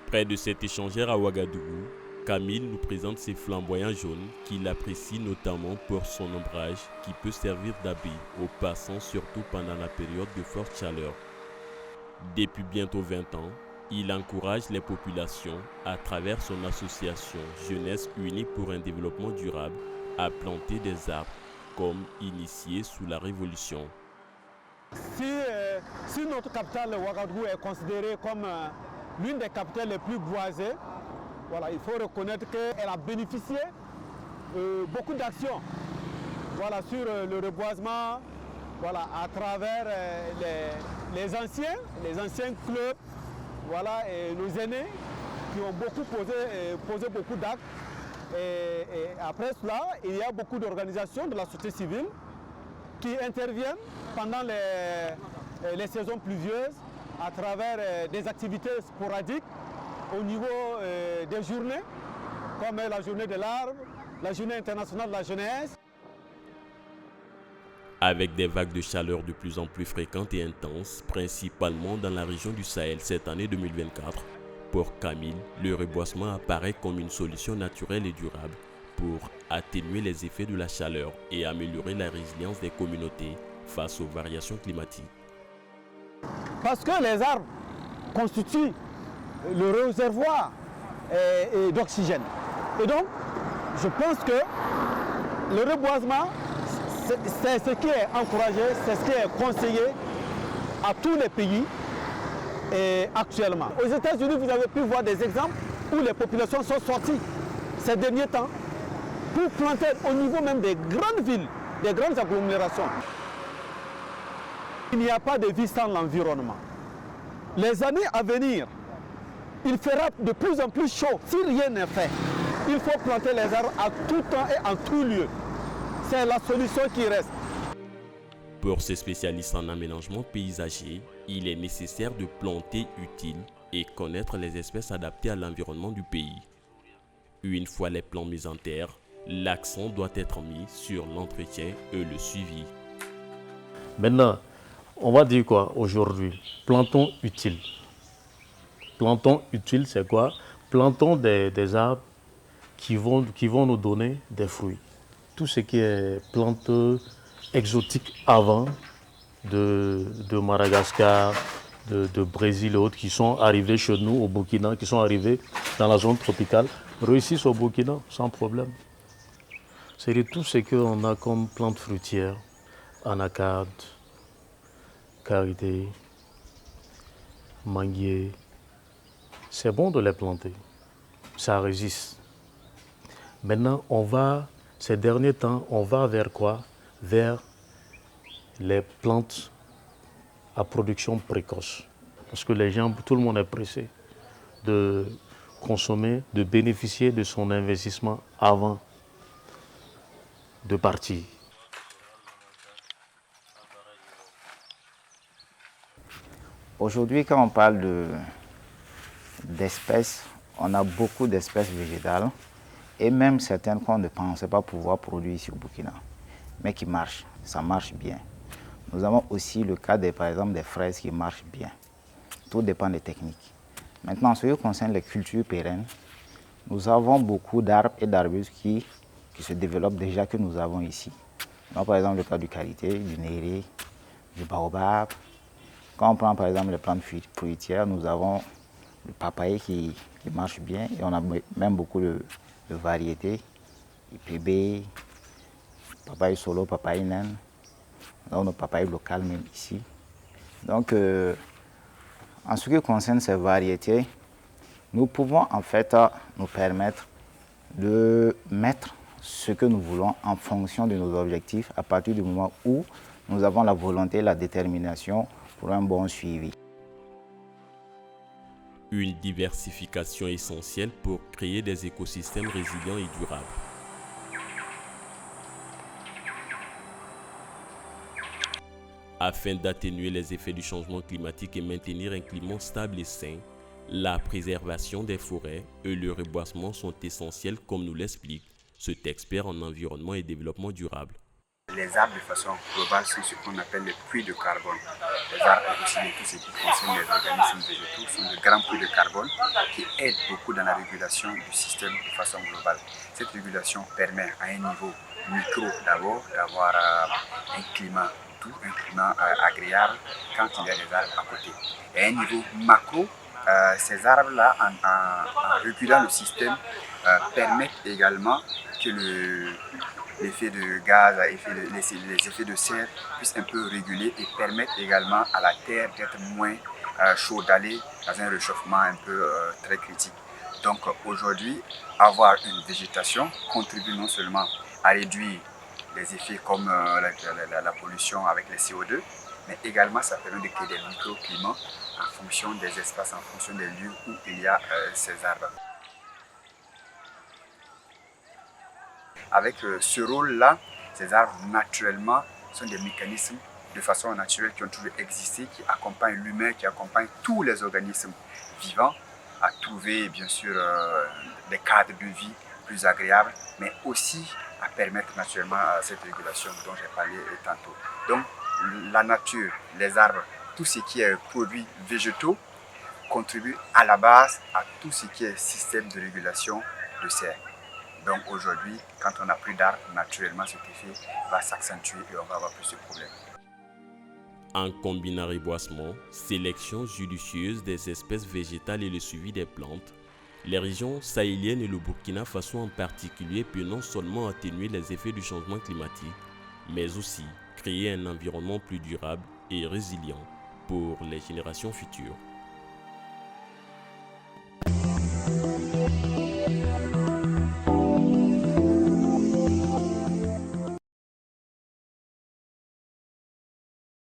Près de cet échangeur à Ouagadougou, Camille nous présente ses flamboyants jaunes qu'il apprécie notamment pour son ombrage qui peut servir d'abri aux passants surtout pendant la période de forte chaleur. Depuis bientôt 20 ans, il encourage les populations à travers son association Jeunesse Unie pour un développement durable à planter des arbres comme initié sous la Révolution. Si notre capitale Ouagadougou est considérée comme l'une des capitales les plus boisées, voilà, il faut reconnaître qu'elle a bénéficié beaucoup d'actions sur le reboisement, à travers les anciens clubs, et nos aînés qui ont posé beaucoup d'actes. Et après cela, il y a beaucoup d'organisations de la société civile qui interviennent pendant les saisons pluvieuses à travers des activités sporadiques au niveau des journées, comme la journée de l'arbre, la journée internationale de la jeunesse. Avec des vagues de chaleur de plus en plus fréquentes et intenses, principalement dans la région du Sahel cette année 2024, pour Camille, le reboisement apparaît comme une solution naturelle et durable pour atténuer les effets de la chaleur et améliorer la résilience des communautés face aux variations climatiques. Parce que les arbres constituent le réservoir d'oxygène. Et donc, je pense que le reboisement, c'est ce qui est encouragé, c'est ce qui est conseillé à tous les pays actuellement. Aux États-Unis, vous avez pu voir des exemples où les populations sont sorties ces derniers temps pour planter au niveau même des grandes villes, des grandes agglomérations. Il n'y a pas de vie sans l'environnement. Les années à venir, il fera de plus en plus chaud. Si rien n'est fait, il faut planter les arbres à tout temps et en tout lieu. C'est la solution qui reste. Pour ces spécialistes en aménagement paysager, il est nécessaire de planter utile et connaître les espèces adaptées à l'environnement du pays. Une fois les plans mis en terre, l'accent doit être mis sur l'entretien et le suivi. Maintenant, on va dire quoi aujourd'hui? Plantons utile. Plantons utile, c'est quoi? Plantons des arbres qui vont nous donner des fruits. Tout ce qui est plantes exotiques avant de Madagascar, de Brésil et autres qui sont arrivés chez nous au Burkina, qui sont arrivés dans la zone tropicale, réussissent au Burkina sans problème. C'est tout ce qu'on a comme plantes fruitières, anacarde, carité, manguier. C'est bon de les planter, ça résiste. Maintenant, ces derniers temps, on va vers quoi? Vers les plantes à production précoce. Parce que tout le monde est pressé de consommer, de bénéficier de son investissement avant de partir. Aujourd'hui, quand on parle d'espèces, on a beaucoup d'espèces végétales et même certaines qu'on ne pensait pas pouvoir produire ici au Burkina, mais qui marchent, ça marche bien. Nous avons aussi le cas, par exemple, des fraises qui marchent bien. Tout dépend des techniques. Maintenant, en ce qui concerne les cultures pérennes, nous avons beaucoup d'arbres et d'arbustes qui se développent déjà que nous avons ici. Donc, par exemple, le cas du karité, du néré, du baobab. Quand on prend par exemple les plantes fruitières, nous avons le papaye qui marche bien et on a même beaucoup de variétés, IPB, papaye solo, papaye naine, on a nos papayes locales même ici. Donc en ce qui concerne ces variétés, nous pouvons en fait nous permettre de mettre ce que nous voulons en fonction de nos objectifs à partir du moment où nous avons la volonté et la détermination pour un bon suivi. Une diversification essentielle pour créer des écosystèmes résilients et durables. Afin d'atténuer les effets du changement climatique et maintenir un climat stable et sain, la préservation des forêts et le reboisement sont essentiels comme nous l'explique cet expert en environnement et développement durable. les arbres de façon globale sont ce qu'on appelle les puits de carbone. Les arbres et aussi tout ce qui concerne les organismes végétaux sont de grands puits de carbone qui aident beaucoup dans la régulation du système de façon globale. Cette régulation permet à un niveau micro d'abord d'avoir un climat doux, un climat agréable quand il y a des arbres à côté. Et à un niveau macro, ces arbres-là, en régulant le système, permettent également que l'effet de gaz, les effets de serre puissent un peu réguler et permettent également à la terre d'être moins chaude, d'aller dans un réchauffement un peu très critique. Donc aujourd'hui, avoir une végétation contribue non seulement à réduire les effets comme la pollution avec les CO2, mais également ça permet de créer des microclimats en fonction des espaces, en fonction des lieux où il y a ces arbres. Avec ce rôle-là, ces arbres naturellement sont des mécanismes de façon naturelle qui ont toujours existé, qui accompagnent l'humain, qui accompagnent tous les organismes vivants à trouver bien sûr des cadres de vie plus agréables, mais aussi à permettre naturellement cette régulation dont j'ai parlé tantôt. Donc la nature, les arbres, tout ce qui est produits végétaux contribue à la base à tout ce qui est système de régulation de serre. Donc aujourd'hui, quand on n'a plus d'arbres, naturellement cet effet va s'accentuer et on va avoir plus de problèmes. En combinant reboisement, sélection judicieuse des espèces végétales et le suivi des plantes, les régions sahéliennes et le Burkina Faso en particulier peuvent non seulement atténuer les effets du changement climatique, mais aussi créer un environnement plus durable et résilient pour les générations futures.